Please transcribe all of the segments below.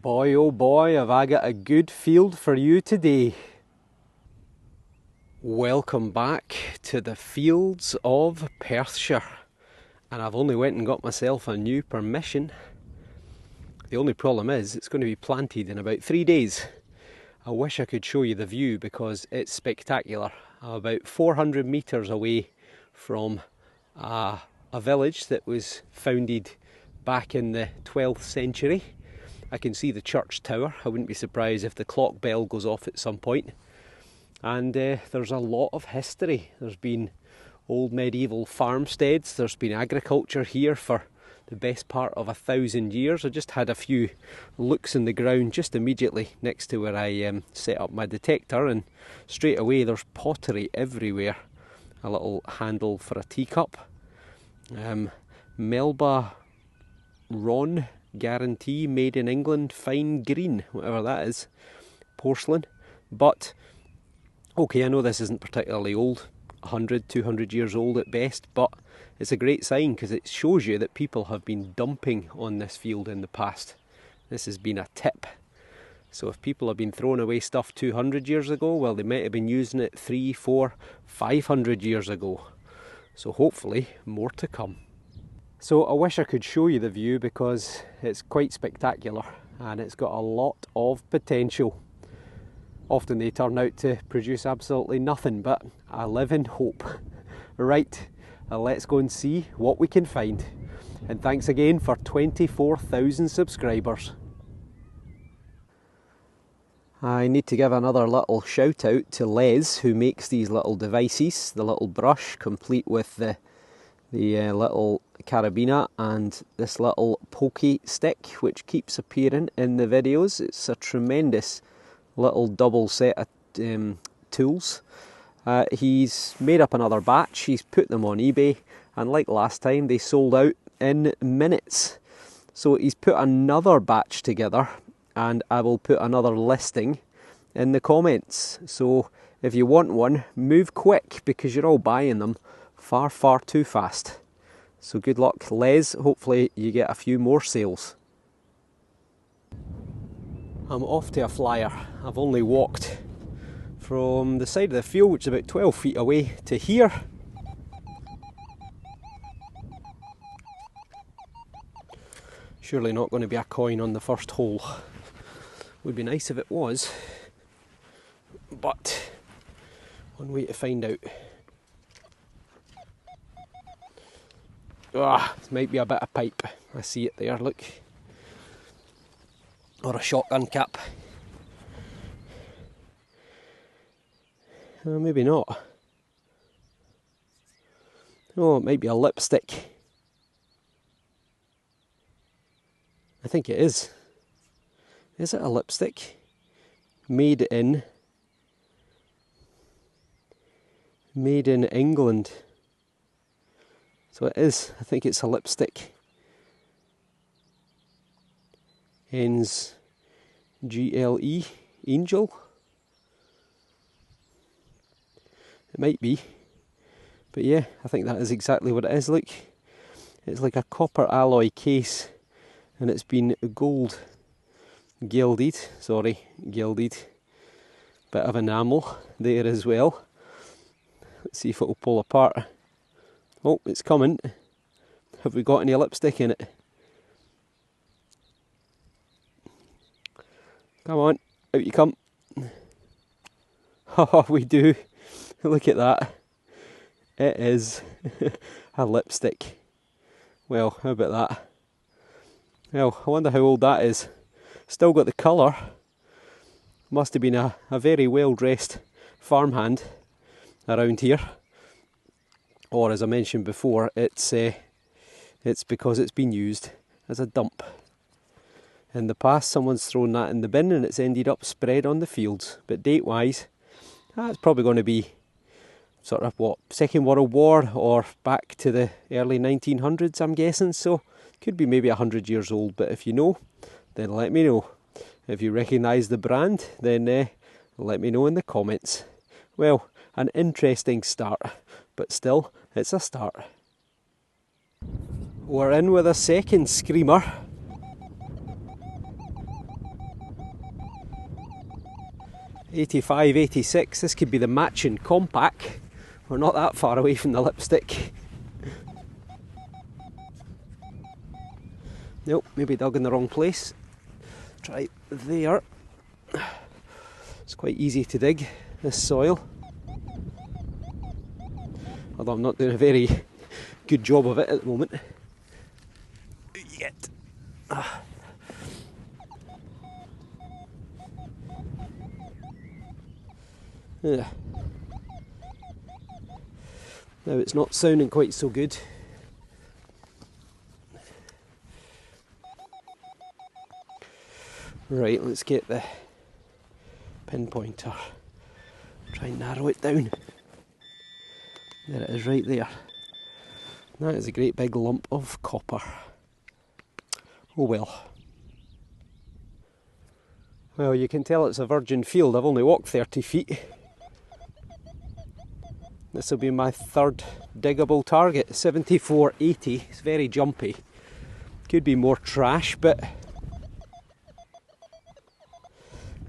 Boy oh boy, have I got a good field for you today. Welcome back to the fields of Perthshire. And I've only went and got myself a new permission. The only problem is it's going to be planted in about 3 days. I wish I could show you the view because it's spectacular. I'm about 400 metres away from a village that was founded back in the 12th century. I can see the church tower. I wouldn't be surprised if the clock bell goes off at some point. And there's a lot of history. There's been old medieval farmsteads. There's been agriculture here for the best part of 1,000 years. I just had a few looks in the ground just immediately next to where I set up my detector, and straight away there's pottery everywhere. A little handle for a teacup. Melba Ron Guarantee, made in England, fine green, whatever that is, porcelain. But okay, I know this isn't particularly old, 100, 200 years old at best, but it's a great sign because it shows you that people have been dumping on this field in the past. This has been a tip. So if people have been throwing away stuff 200 years ago, well, they might have been using it 3, 4, 500 years ago. So hopefully more to come. So I wish I could show you the view because it's quite spectacular and it's got a lot of potential. Often they turn out to produce absolutely nothing, but I live in hope. Right, let's go and see what we can find. And thanks again for 24,000 subscribers. I need to give another little shout out to Les, who makes these little devices, the little brush complete with the little carabiner and this little pokey stick which keeps appearing in the videos. It's a tremendous little double set of tools. He's made up another batch, he's put them on eBay, and like last time they sold out in minutes. So he's put another batch together and I will put another listing in the comments. So if you want one, move quick because you're all buying them far too fast. So good luck, Les. Hopefully you get a few more sales. I'm off to a flyer. I've only walked from the side of the field, which is about 12 feet away, to here. Surely not going to be a coin on the first hole. Would be nice if it was, but one way to find out. This might be a bit of pipe. I see it there, look. Or a shotgun cap. Maybe not. Oh, it might be a lipstick. I think it is. Is it a lipstick? Made in England. So it is, I think it's a lipstick. Ends GLE, Angel. It might be. But yeah, I think that is exactly what it is. Look, it's like a copper alloy case and it's been gilded. Bit of enamel there as well. Let's see if it will pull apart. Oh, it's coming. Have we got any lipstick in it? Come on, out you come. Oh, we do. Look at that. It is a lipstick. Well, how about that? Well, I wonder how old that is. Still got the colour. Must have been a very well dressed farmhand around here. Or as I mentioned before, it's because it's been used as a dump. In the past, someone's thrown that in the bin and it's ended up spread on the fields. But date-wise, it's probably going to be sort of Second World War or back to the early 1900s, I'm guessing. So could be maybe 100 years old. But if you know, then let me know. If you recognise the brand, then let me know in the comments. Well, an interesting start, but still, it's a start. We're in with a second screamer. 85, 86, this could be the matching compact. We're not that far away from the lipstick. Nope, maybe dug in the wrong place. Try there. It's quite easy to dig, this soil. Although I'm not doing a very good job of it at the moment. Yet. Yeah. Now it's not sounding quite so good. Right, let's get the pinpointer. Try and narrow it down. There it is, right there. That is a great big lump of copper. Oh well. Well, you can tell it's a virgin field. I've only walked 30 feet. This will be my third diggable target, 7480. It's very jumpy. Could be more trash, but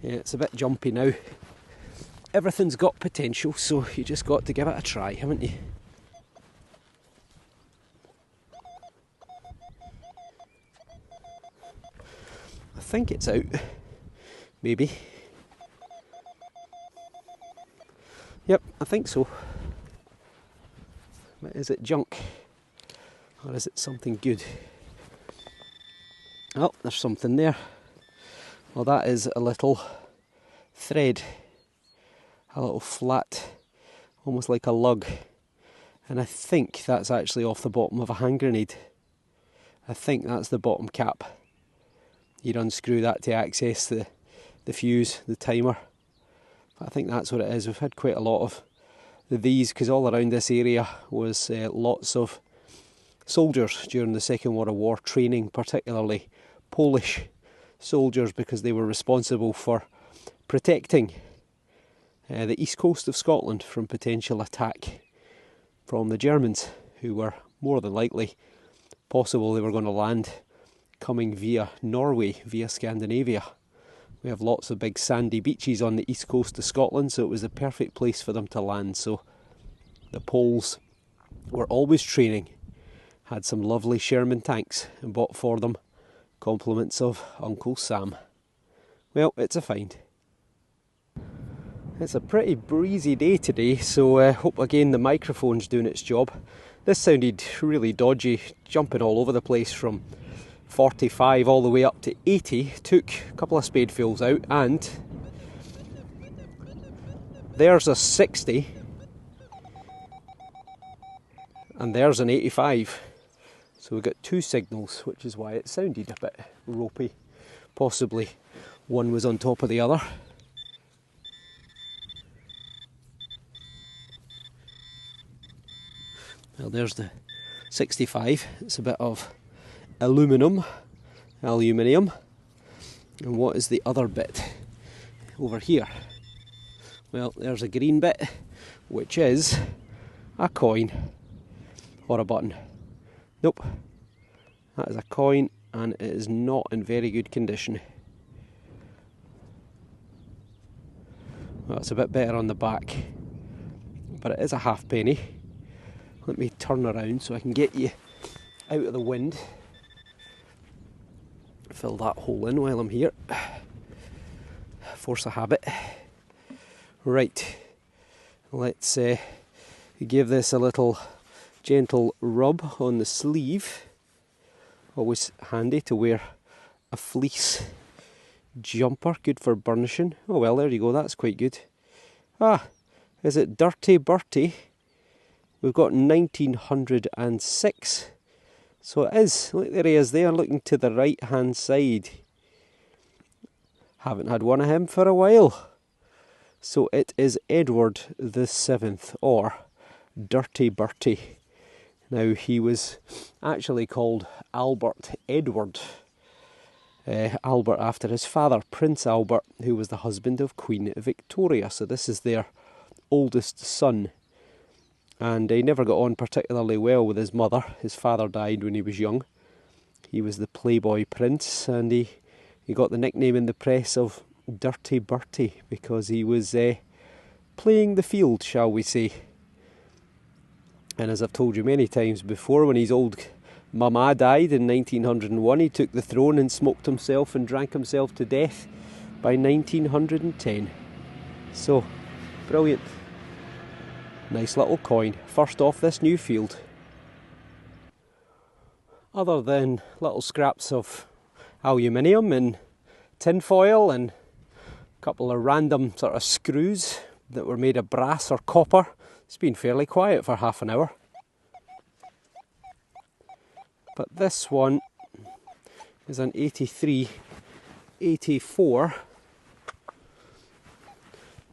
yeah, it's a bit jumpy now. Everything's got potential, so you just got to give it a try, haven't you? I think it's out. Maybe. Yep, I think so. But is it junk? Or is it something good? Oh, there's something there. Well, that is a little thread. A little flat, almost like a lug. And I think that's actually off the bottom of a hand grenade. I think that's the bottom cap. You'd unscrew that to access the fuse, the timer. But I think that's what it is. We've had quite a lot of these, because all around this area was lots of soldiers during the Second World War training, particularly Polish soldiers, because they were responsible for protecting the east coast of Scotland from potential attack from the Germans, who were more than likely possible they were going to land coming via Norway, via Scandinavia. We have lots of big sandy beaches on the east coast of Scotland, so it was the perfect place for them to land. So the Poles were always training, had some lovely Sherman tanks and bought for them compliments of Uncle Sam. Well, it's a find. It's a pretty breezy day today, so I hope again the microphone's doing its job. This sounded really dodgy, jumping all over the place from 45 all the way up to 80. Took a couple of spadefuls out, and there's a 60 and there's an 85. So we've got two signals, which is why it sounded a bit ropey. Possibly one was on top of the other. Well, there's the 65. It's a bit of aluminium. And what is the other bit over here? Well, there's a green bit, which is a coin or a button. Nope, that is a coin, and it is not in very good condition. Well, it's a bit better on the back, but it is a halfpenny. Let me turn around so I can get you out of the wind. Fill that hole in while I'm here. Force of habit. Right, let's give this a little gentle rub on the sleeve. Always handy to wear a fleece jumper, good for burnishing. Oh well, there you go, that's quite good. Ah, is it Dirty Bertie? We've got 1906. So it is. Look, there he is there, looking to the right hand side. Haven't had one of him for a while. So it is Edward the 7th, or Dirty Bertie. Now, he was actually called Albert Edward. Albert after his father, Prince Albert, who was the husband of Queen Victoria. So this is their oldest son. And he never got on particularly well with his mother. His father died when he was young. He was the Playboy Prince, and he got the nickname in the press of Dirty Bertie, because he was playing the field, shall we say. And as I've told you many times before, when his old mama died in 1901, he took the throne and smoked himself and drank himself to death by 1910. So, brilliant. Nice little coin, first off this new field. Other than little scraps of aluminium and tin foil and a couple of random sort of screws that were made of brass or copper, it's been fairly quiet for half an hour. But this one is an 83, 84.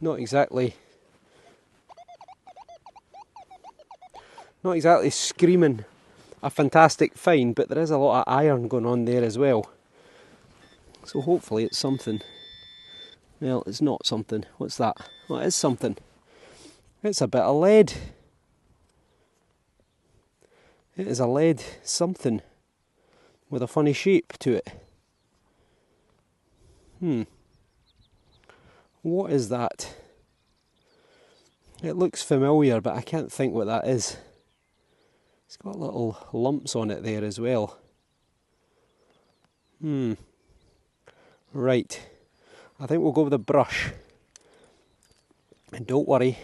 Not exactly screaming a fantastic find, but there is a lot of iron going on there as well. So hopefully it's something. Well, it's not something. What's that? Well, it is something. It's a bit of lead. It is a lead something with a funny shape to it. What is that? It looks familiar, but I can't think what that is. It's got little lumps on it there as well. Right. I think we'll go with a brush. And don't worry,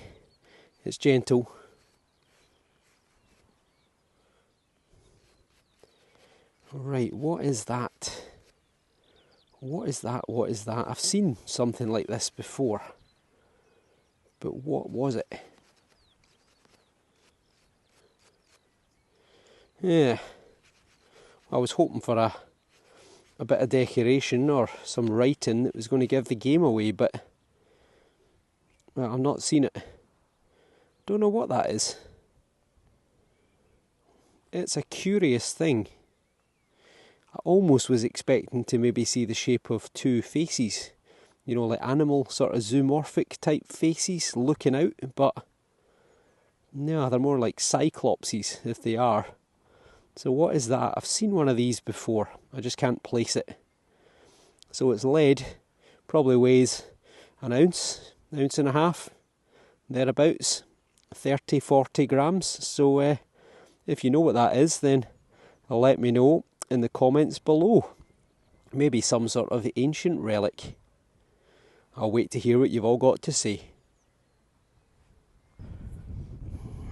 it's gentle. Right, what is that? What is that? What is that? I've seen something like this before. But what was it? Yeah. I was hoping for a bit of decoration or some writing that was going to give the game away, but well, I've not seen it. Don't know what that is. It's a curious thing. I almost was expecting to maybe see the shape of two faces, you know, like animal sort of zoomorphic type faces looking out, but no, they're more like cyclopses if they are. So what is that? I've seen one of these before, I just can't place it. So it's lead, probably weighs an ounce and a half, thereabouts, 30-40 grams. So if you know what that is, then let me know in the comments below. Maybe some sort of ancient relic. I'll wait to hear what you've all got to say.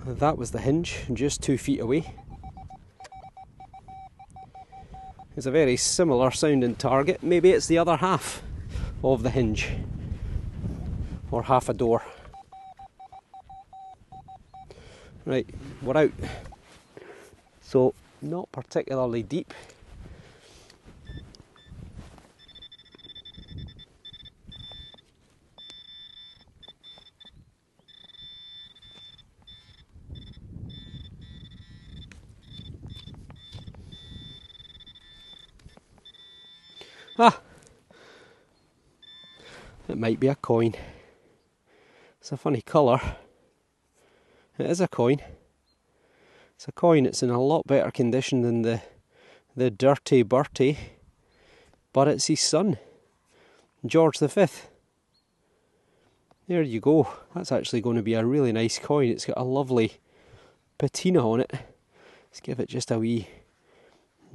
That was the hinge, just 2 feet away. It's a very similar sounding target. Maybe it's the other half of the hinge, or half a door. Right, we're out. So, not particularly deep. Ah! It might be a coin. It's a funny colour. It is a coin. It's a coin. It's in a lot better condition than the Dirty Bertie, but it's his son, George V. There you go. That's actually going to be a really nice coin. It's got a lovely patina on it. Let's give it just a wee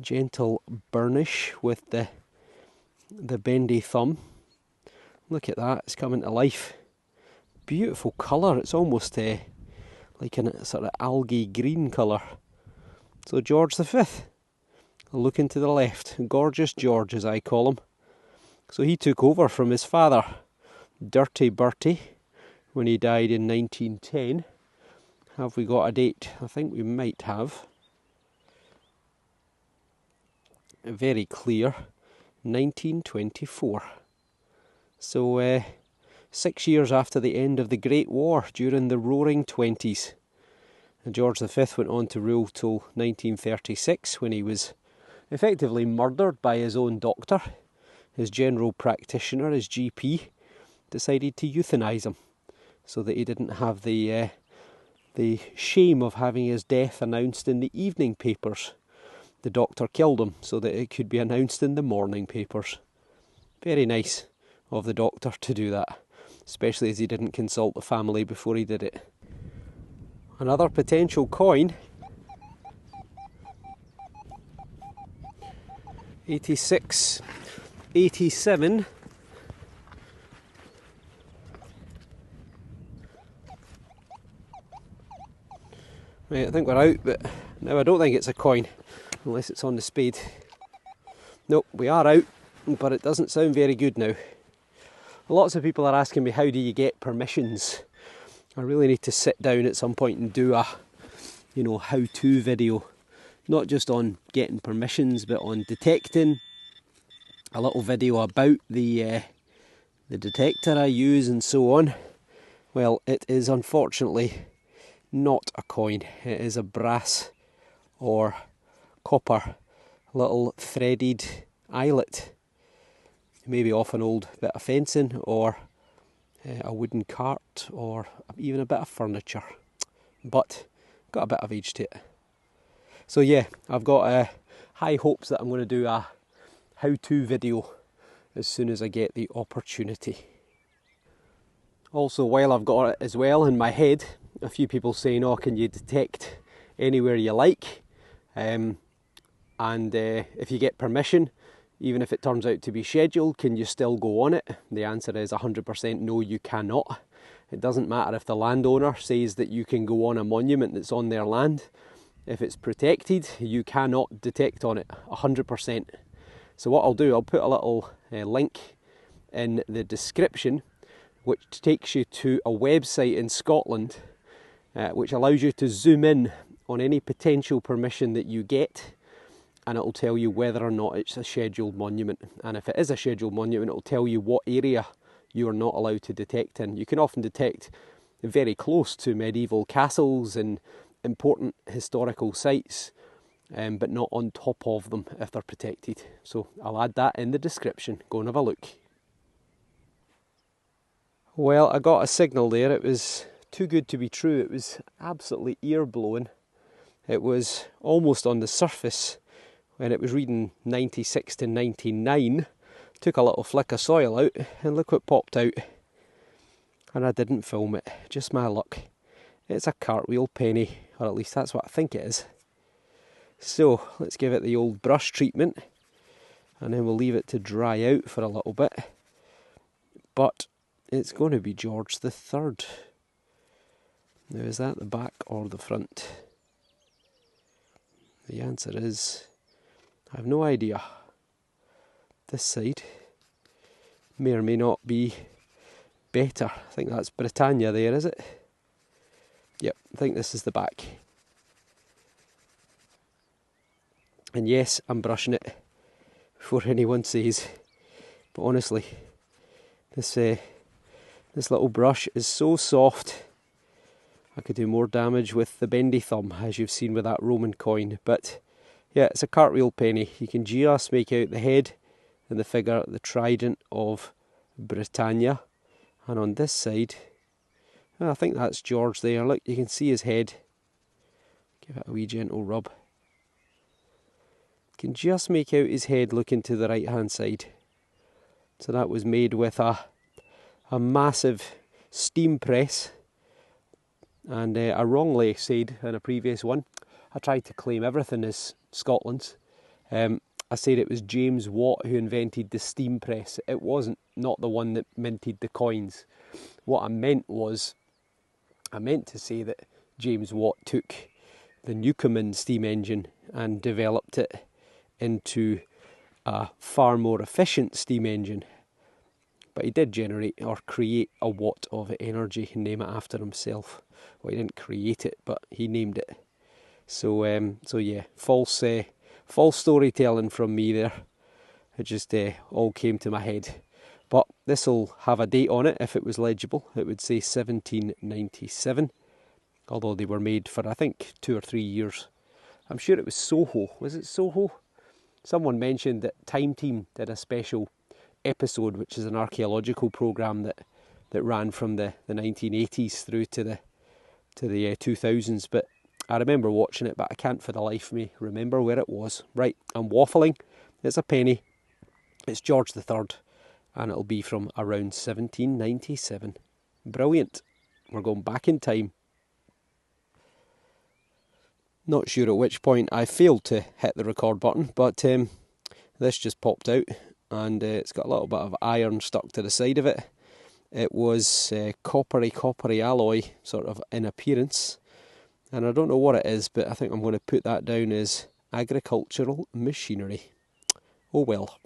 gentle burnish with the bendy thumb. Look at that, it's coming to life. Beautiful colour. It's almost like a sort of algae green colour. So George V, looking to the left, Gorgeous George as I call him. So he took over from his father, Dirty Bertie, when he died in 1910. Have we got a date? I think we might have. Very clear, 1924. So 6 years after the end of the Great War, during the Roaring Twenties. And George V went on to rule till 1936, when he was effectively murdered by his own doctor. His general practitioner, his GP, decided to euthanise him, so that he didn't have the shame of having his death announced in the evening papers. The doctor killed him so that it could be announced in the morning papers. Very nice. of the doctor to do that, especially as he didn't consult the family before he did it. Another potential coin. 86, 87. Right, I think we're out, but now I don't think it's a coin, unless it's on the spade. Nope, we are out, but it doesn't sound very good now. Lots of people are asking me, how do you get permissions? I really need to sit down at some point and do a, how-to video. Not just on getting permissions, but on detecting. A little video about the detector I use and so on. Well, it is unfortunately not a coin. It is a brass or copper little threaded eyelet. Maybe off an old bit of fencing, or a wooden cart, or even a bit of furniture. But got a bit of age to it. So yeah, I've got high hopes that I'm going to do a how-to video as soon as I get the opportunity. Also, while I've got it as well in my head, a few people saying, oh, can you detect anywhere you like? And if you get permission, even if it turns out to be scheduled, can you still go on it? The answer is 100% no, you cannot. It doesn't matter if the landowner says that you can go on a monument that's on their land. If it's protected, you cannot detect on it, 100%. So what I'll do, I'll put a little link in the description, which takes you to a website in Scotland, which allows you to zoom in on any potential permission that you get, and it'll tell you whether or not it's a scheduled monument. And if it is a scheduled monument, it'll tell you what area you are not allowed to detect in. You can often detect very close to medieval castles and important historical sites, but not on top of them if they're protected. So I'll add that in the description. Go and have a look. Well, I got a signal there. It was too good to be true. It was absolutely ear-blowing. It was almost on the surface when it was reading 96 to 99. Took a little flick of soil out and look what popped out. And I didn't film it, just my luck. It's a cartwheel penny, or at least that's what I think it is. So let's give it the old brush treatment, and then we'll leave it to dry out for a little bit. But it's going to be George the Third. Now, is that the back or the front? The answer is, I have no idea. This side may or may not be better. I think that's Britannia there, is it? Yep, I think this is the back. And yes, I'm brushing it before anyone says. But honestly, this little brush is so soft. I could do more damage with the bendy thumb, as you've seen with that Roman coin. But yeah, it's a cartwheel penny. You can just make out the head and the figure, the trident of Britannia. And on this side, I think that's George there. Look, you can see his head. Give it a wee gentle rub. You can just make out his head looking to the right hand side. So that was made with a massive steam press. And I wrongly said in a previous one, I tried to claim everything as Scotland's. I said it was James Watt who invented the steam press. It wasn't, not the one that minted the coins. What I meant was, I meant to say that James Watt took the Newcomen steam engine and developed it into a far more efficient steam engine. But he did generate or create a watt of energy and name it after himself. Well, he didn't create it, but he named it. So yeah, false storytelling from me there. It just all came to my head. But this will have a date on it if it was legible. It would say 1797. Although they were made for, I think, 2 or 3 years. I'm sure it was Soho. Was it Soho? Someone mentioned that Time Team did a special episode, which is an archaeological programme that ran from the 1980s through to the 2000s. But I remember watching it, but I can't for the life of me remember where it was. Right, I'm waffling. It's a penny. It's George the Third. and it'll be from around 1797. Brilliant. We're going back in time. Not sure at which point I failed to hit the record button, but this just popped out, and it's got a little bit of iron stuck to the side of it. It was coppery alloy sort of in appearance, and I don't know what it is, but I think I'm going to put that down as agricultural machinery. Oh well.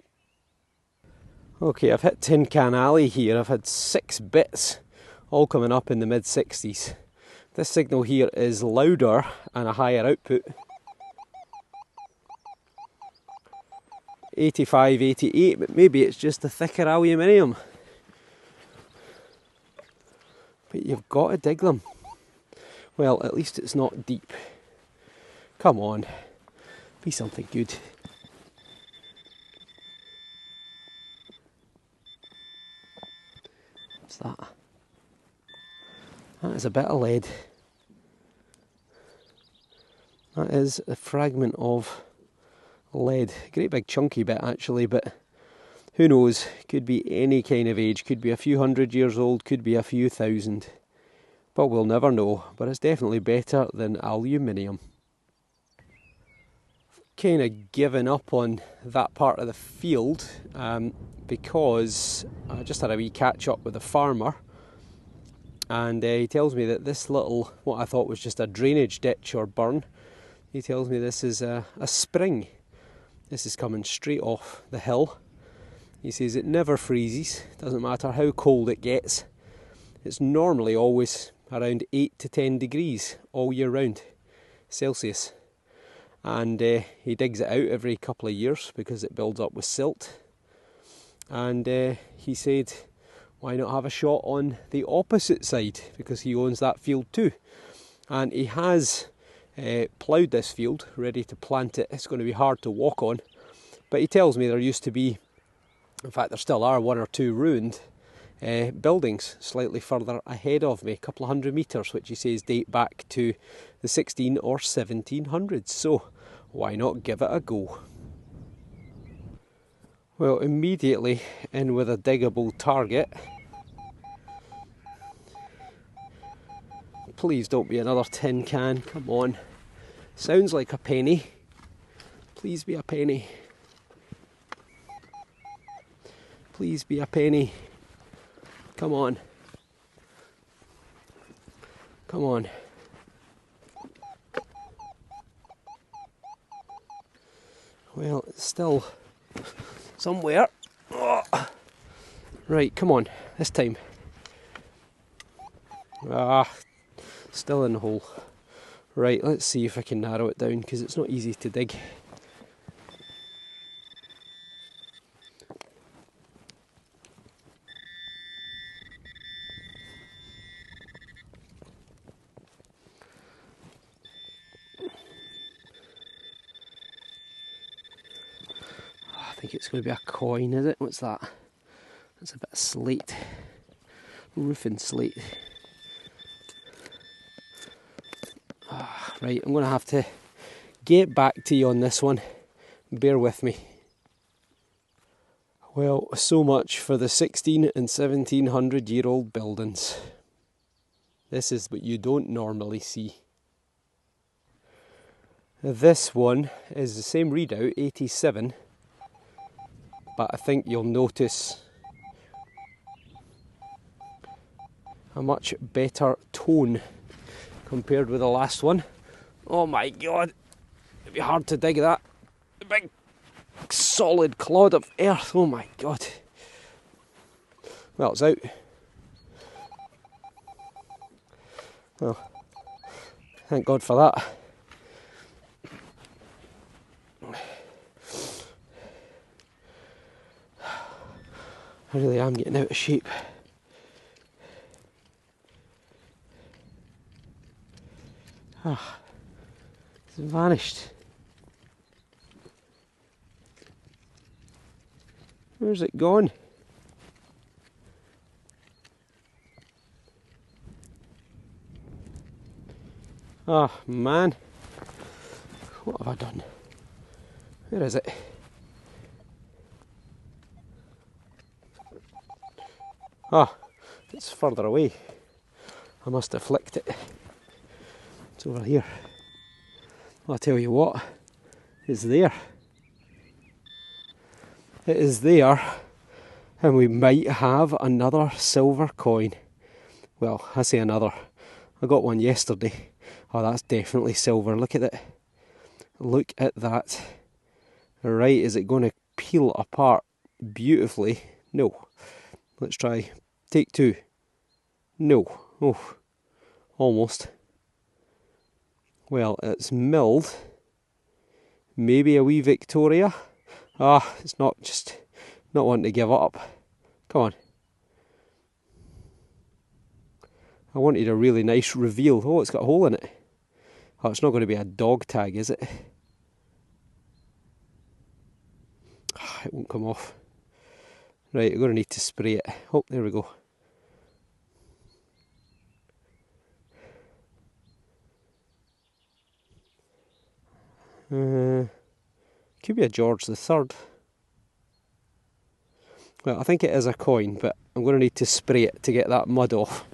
Okay, I've hit Tin Can Alley here. I've had 6 bits, all coming up in the mid-60s. This signal here is louder and a higher output. 85, 88, but maybe it's just a thicker aluminium. But you've got to dig them. Well, at least it's not deep. Come on, be something good. What's that? That is a bit of lead. That is a fragment of lead. Great big chunky bit actually, but who knows? Could be any kind of age. Could be a few hundred years old, could be a few thousand. But we'll never know. But it's definitely better than aluminium. Kind of given up on that part of the field because I just had a wee catch up with a farmer, and he tells me that this little, what I thought was just a drainage ditch or burn, he tells me this is a spring. This is coming straight off the hill. He says it never freezes, doesn't matter how cold it gets. It's normally always around 8 to 10 degrees all year round, Celsius. And he digs it out every couple of years because it builds up with silt. And he said, why not have a shot on the opposite side, because he owns that field too. And he has ploughed this field, ready to plant it. It's going to be hard to walk on, but he tells me there used to be, in fact there still are, 1 or 2 ruined buildings slightly further ahead of me, a couple of 100 metres, which he says date back to the 16 or 1700s. So why not give it a go? Well, immediately in with a diggable target. Please don't be another tin can, come on. Sounds like a penny. Please be a penny. Please be a penny. Come on. Come on. Well, it's still somewhere. Oh. Right, come on, this time. Still in the hole. Right, let's see if I can narrow it down, because it's not easy to dig. I think it's going to be a coin, is it? What's that? That's a bit of slate. Roofing slate. Right, I'm going to have to get back to you on this one. Bear with me. Well, so much for the 16 and 1700 year old buildings. This is what you don't normally see. This one is the same readout, 87, but I think you'll notice a much better tone compared with the last one. Oh my god, it'd be hard to dig that. A big solid clod of earth, oh my god. Well, it's out. Well, thank God for that. I really am getting out of shape. It's vanished. Where's it gone? Oh man, what have I done? Where is it? Ah, it's further away. I must have flicked it. It's over here. I'll tell you what, it's there. It is there, and we might have another silver coin. Well, I say another. I got one yesterday. Oh, that's definitely silver. Look at it. Look at that. Right, is it going to peel apart beautifully? No. Let's try. Take two. No. Oh, almost. Well, it's milled. Maybe a wee Victoria. Ah, it's not wanting to give up. Come on. I wanted a really nice reveal. Oh, it's got a hole in it. Oh, it's not going to be a dog tag, is it? Ah, it won't come off. Right, we're going to need to spray it. Oh, there we go. Could be a George III. Well, I think it is a coin, but I'm going to need to spray it to get that mud off.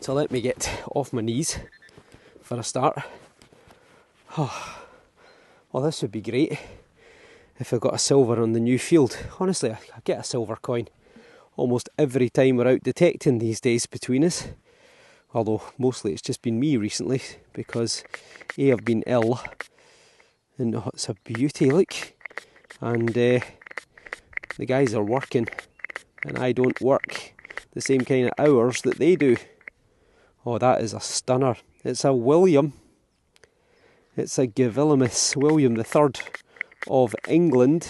So let me get off my knees for a start. Oh, well, this would be great if I got a silver on the new field. Honestly, I get a silver coin almost every time we're out detecting these days between us. Although mostly it's just been me recently because A, I've been ill, and oh, it's a beauty, look. And the guys are working and I don't work the same kind of hours that they do. Oh, that is a stunner. It's a William. It's a Gavilimus, William III of England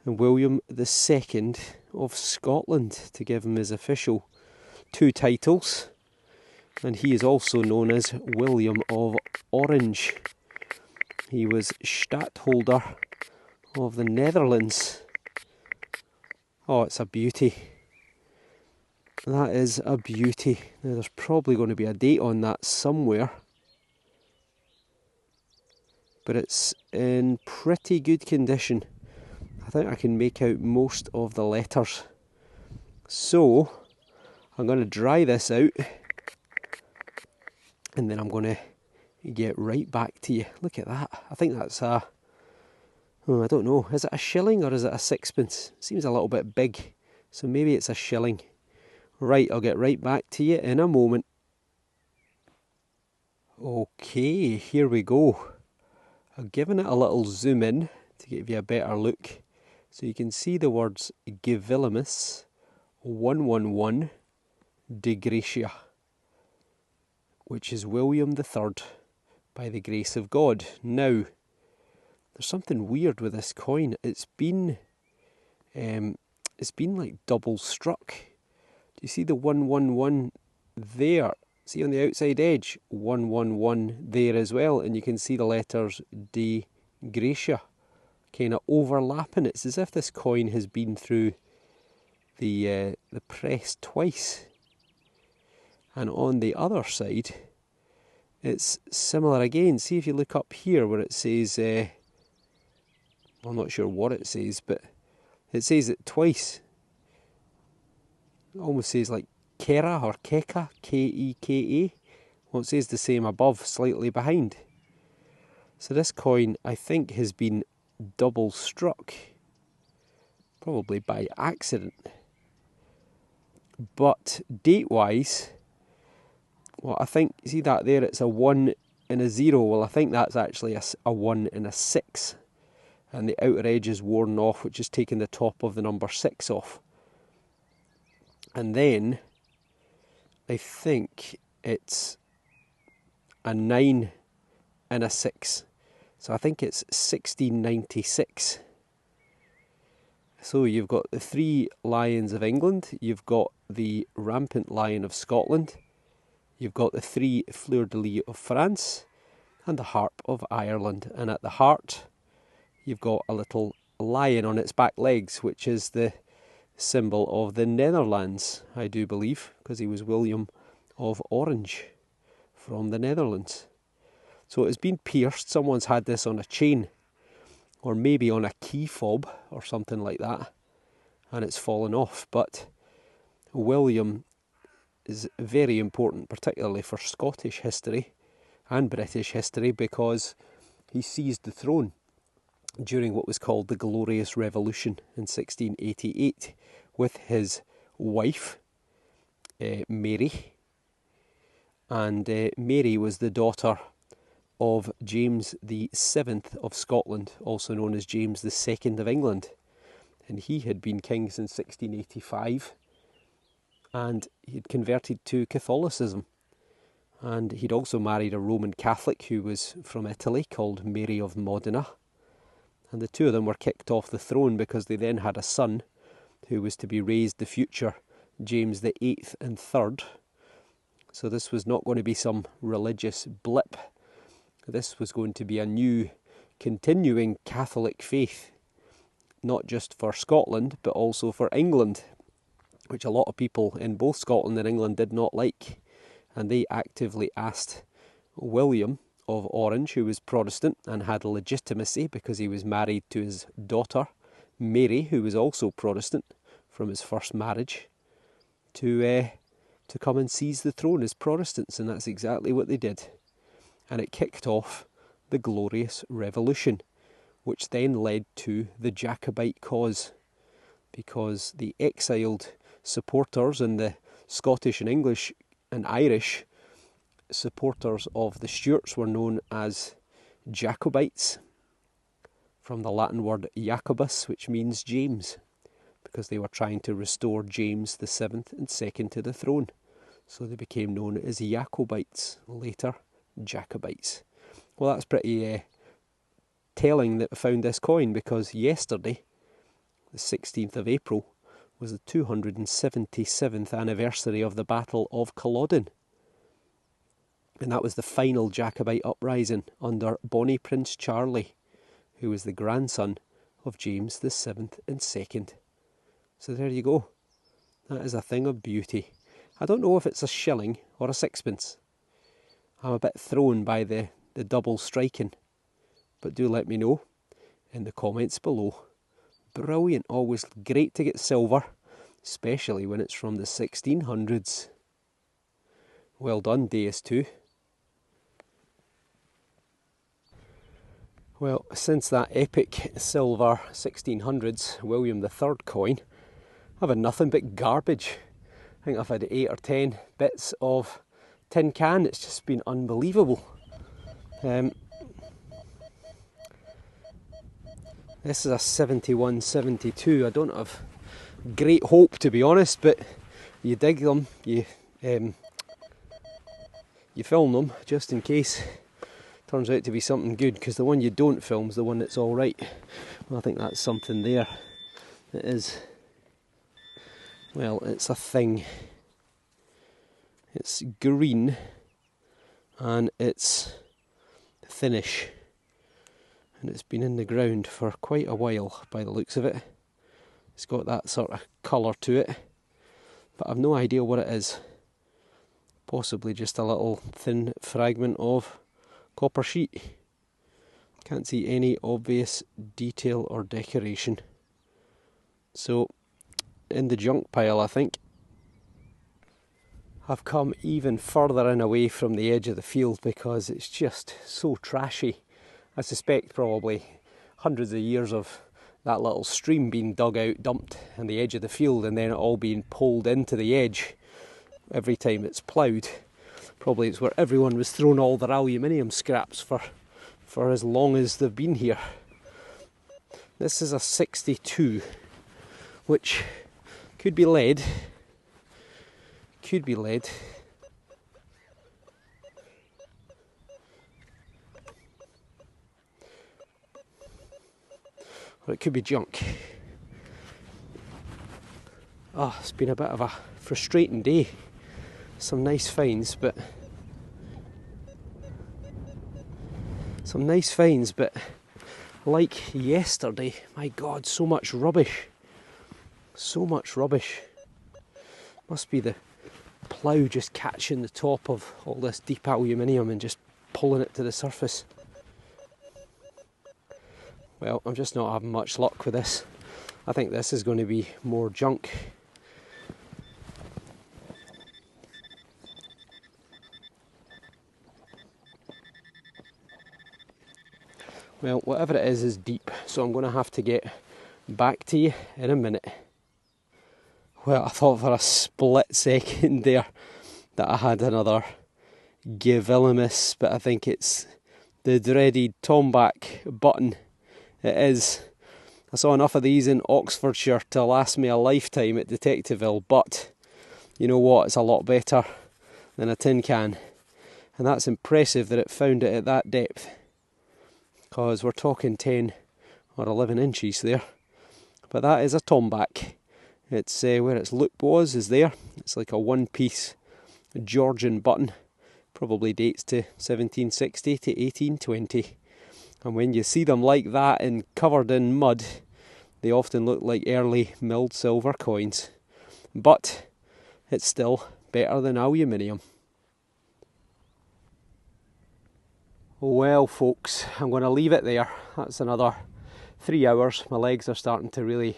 and William II of Scotland, to give him his official 2 titles. And he is also known as William of Orange. He was Stadtholder of the Netherlands. Oh, it's a beauty. That is a beauty. Now, there's probably going to be a date on that somewhere, but it's in pretty good condition. I think I can make out most of the letters. So I'm going to dry this out and then I'm going to get right back to you. Look at that. I think that's a, oh, I don't know, is it a shilling or is it a sixpence? It seems a little bit big, so maybe it's a shilling. Right, I'll get right back to you in a moment. Okay, here we go. I've given it a little zoom in to give you a better look. So you can see the words Gavilimus 111 de Gracia, which is William III, by the grace of God. Now, there's something weird with this coin. It's been like double struck. Do you see the 111 there? See on the outside edge, 111 there as well, and you can see the letters de Gracia kind of overlapping. It's as if this coin has been through the press twice. And on the other side, it's similar again. See if you look up here where it says, I'm not sure what it says, but it says it twice. It almost says like Kera or Keka, K-E-K-A. Well, it says the same above, slightly behind. So this coin, I think, has been double struck, probably by accident. But date-wise, well, I think, see that there, it's a 1 and a 0. Well, I think that's actually a 1 and a 6. And the outer edge is worn off, which is taking the top of the number 6 off. And then I think it's a 9 and a 6. So I think it's 1696. So you've got the 3 lions of England, you've got the rampant lion of Scotland, you've got the 3 fleur-de-lis of France, and the harp of Ireland. And at the heart, you've got a little lion on its back legs, which is the symbol of the Netherlands, I do believe, because he was William of Orange from the Netherlands. So it's been pierced. Someone's had this on a chain, or maybe on a key fob or something like that, and it's fallen off. But William is very important, particularly for Scottish history and British history, because he seized the throne during what was called the Glorious Revolution in 1688 with his wife, Mary. And Mary was the daughter of James the Seventh of Scotland, also known as James the Second of England. And he had been king since 1685, and he'd converted to Catholicism. And he'd also married a Roman Catholic who was from Italy called Mary of Modena. And the two of them were kicked off the throne because they then had a son who was to be raised the future James the Eighth and Third. So this was not going to be some religious blip. This was going to be a new, continuing Catholic faith, not just for Scotland, but also for England, which a lot of people in both Scotland and England did not like. And they actively asked William of Orange, who was Protestant and had legitimacy because he was married to his daughter, Mary, who was also Protestant from his first marriage, to come and seize the throne as Protestants, and that's exactly what they did. And it kicked off the Glorious Revolution, which then led to the Jacobite cause, because the exiled supporters and the Scottish and English and Irish supporters of the Stuarts were known as Jacobites, from the Latin word Jacobus, which means James, because they were trying to restore James the Seventh and Second to the throne. So they became known as Jacobites, later Jacobites. Well, that's pretty telling that I found this coin, because yesterday, the 16th of April, was the 277th anniversary of the Battle of Culloden. And that was the final Jacobite uprising under Bonnie Prince Charlie, who was the grandson of James the Seventh and Second. So there you go. That is a thing of beauty. I don't know if it's a shilling or a sixpence. I'm a bit thrown by the double striking, but do let me know in the comments below. Brilliant, always great to get silver, especially when it's from the 1600s. Well done, DS2. Well, since that epic silver 1600s William III coin, I've had nothing but garbage. I think I've had 8 or 10 bits of tin can. It's just been unbelievable. This is a 71-72. I don't have great hope, to be honest, but you dig them, you film them just in case it turns out to be something good, because the one you don't film is the one that's alright. Well, I think that's something there. It is. Well, it's a thing. It's green and it's thinnish, and it's been in the ground for quite a while by the looks of it. It's got that sort of colour to it, but I've no idea what it is. Possibly just a little thin fragment of copper sheet. Can't see any obvious detail or decoration. So, in the junk pile, I think. I've come even further and away from the edge of the field because it's just so trashy. I suspect probably hundreds of years of that little stream being dug out, dumped on the edge of the field, and then it all being pulled into the edge every time it's ploughed. Probably it's where everyone was throwing all their aluminium scraps for as long as they've been here. This is a 62, which could be lead. Could be lead. Or it could be junk. Oh, it's been a bit of a frustrating day. Some nice finds, but like yesterday, my God, so much rubbish. So much rubbish. Must be the plough just catching the top of all this deep aluminium and just pulling it to the surface. Well, I'm just not having much luck with this. I think this is going to be more junk. Well, whatever it is deep, so I'm going to have to get back to you in a minute. Well, I thought for a split second there that I had another Gavilimus, but I think it's the dreaded tomback button. It is. I saw enough of these in Oxfordshire to last me a lifetime at Detectiveville, but you know what, it's a lot better than a tin can. And that's impressive that it found it at that depth, because we're talking 10 or 11 inches there. But that is a tomback. It's where its loop was is there. It's like a one-piece Georgian button. Probably dates to 1760 to 1820. And when you see them like that and covered in mud, they often look like early milled silver coins. But it's still better than aluminium. Well, folks, I'm going to leave it there. That's another 3 hours. My legs are starting to really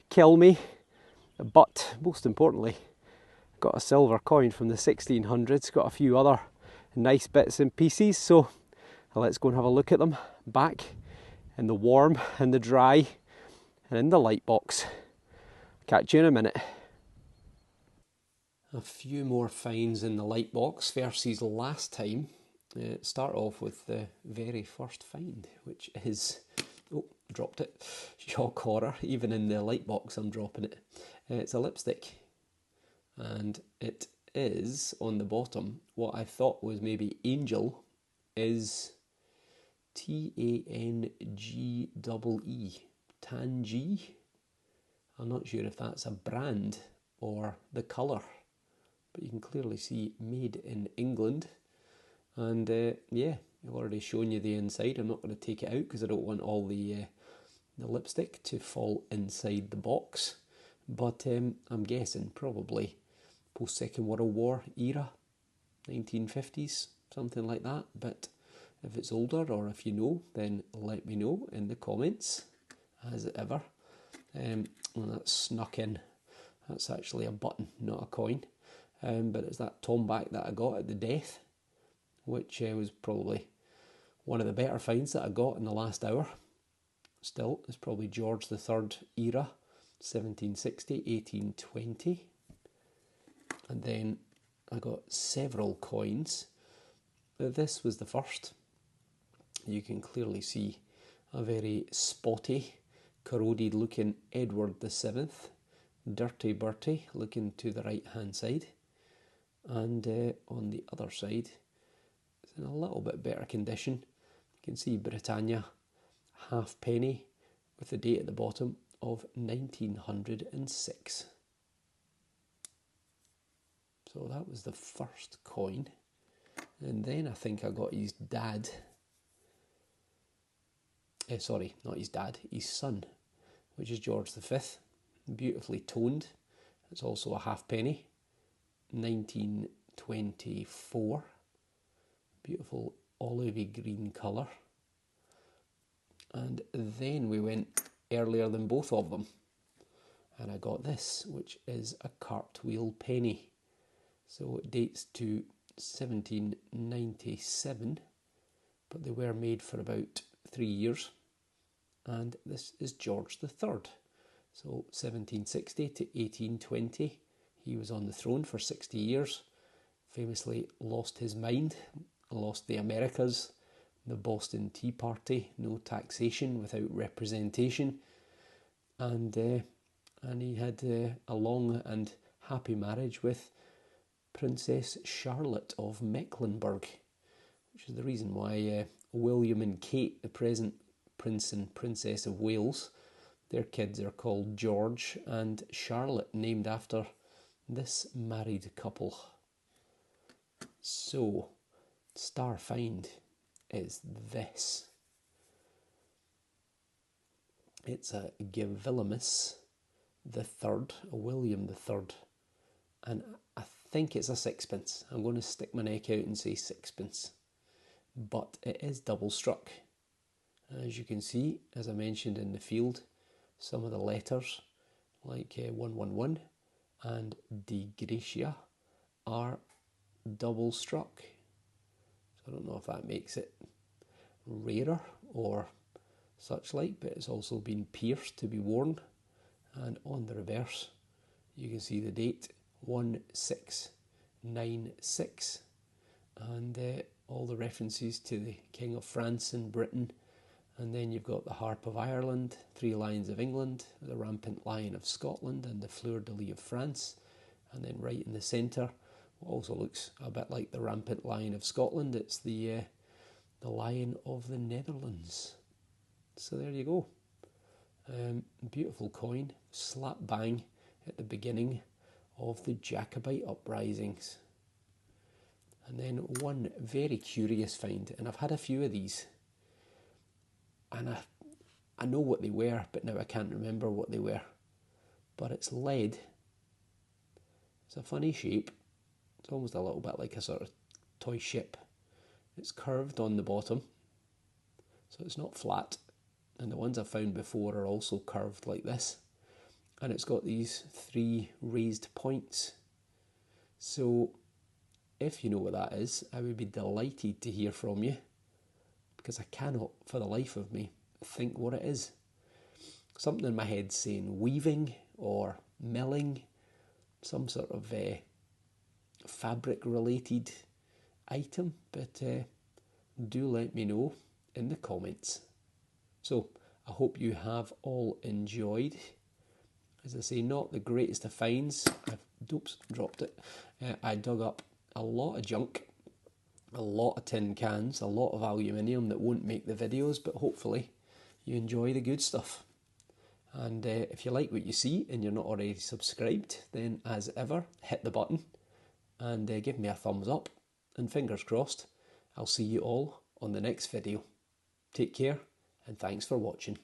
kill me. But most importantly, got a silver coin from the 1600s, got a few other nice bits and pieces, so let's go and have a look at them back in the warm and the dry and in the light box. Catch you in a minute. A few more finds in the light box versus last time. Start off with the very first find, which is, oh, dropped it, shock horror, even in the light box I'm dropping it. It's a lipstick, and it is on the bottom what I thought was maybe Angel is Tangee, Tangee. I'm not sure if that's a brand or the colour, but you can clearly see made in England. And yeah, I've already shown you the inside. I'm not going to take it out because I don't want all the lipstick to fall inside the box. But I'm guessing probably post-Second World War era, 1950s, something like that. But if it's older or if you know, then let me know in the comments, as ever. And that's snuck in. That's actually a button, not a coin. But it's that tomback that I got at the death, which was probably one of the better finds that I got in the last hour. Still, it's probably George III era, 1760, 1820. And then I got several coins. This was the first. You can clearly see a very spotty, corroded looking Edward VII, Dirty Bertie looking to the right hand side. And on the other side, it's in a little bit better condition. You can see Britannia halfpenny with the date at the bottom of 1906. So that was the first coin. And then I think I got his dad. Sorry, not his dad, his son, which is George V. Beautifully toned. It's also a halfpenny. 1924. Beautiful olivey green colour. And then we went earlier than both of them. And I got this, which is a cartwheel penny. So it dates to 1797, but they were made for about 3 years. And this is George III. So 1760 to 1820, he was on the throne for 60 years. Famously lost his mind, lost the Americas, the Boston Tea Party, no taxation without representation. And he had a long and happy marriage with Princess Charlotte of Mecklenburg, which is the reason why William and Kate, the present Prince and Princess of Wales, their kids are called George and Charlotte, named after this married couple. So, star find is this. It's a Gavilimus III, a William III, and I think it's a sixpence. I'm going to stick my neck out and say sixpence, but it is double struck. As you can see, as I mentioned in the field, some of the letters, like 111 and De Gratia, are double struck. So I don't know if that makes it rarer or such like, but it's also been pierced to be worn. And on the reverse, you can see the date 1696, and all the references to the King of France and Britain. And then you've got the Harp of Ireland, 3 Lions of England, the Rampant Lion of Scotland, and the Fleur de Lis of France. And then right in the centre, what also looks a bit like the Rampant Lion of Scotland, it's the Lion of the Netherlands. So there you go. Beautiful coin, slap bang at the beginning of the Jacobite uprisings. And then one very curious find, and I've had a few of these, and I know what they were, but now I can't remember what they were. But it's lead. It's a funny shape. It's almost a little bit like a sort of toy ship. It's curved on the bottom, so it's not flat. And the ones I've found before are also curved like this. And it's got these 3 raised points. So if you know what that is, I would be delighted to hear from you, because I cannot for the life of me think what it is. Something in my head saying weaving or milling, some sort of fabric related item, but do let me know in the comments. So I hope you have all enjoyed. As I say, not the greatest of finds. Oops, dropped it. I dug up a lot of junk, a lot of tin cans, a lot of aluminium that won't make the videos, but hopefully you enjoy the good stuff. And if you like what you see and you're not already subscribed, then as ever, hit the button and give me a thumbs up. And fingers crossed, I'll see you all on the next video. Take care, and thanks for watching.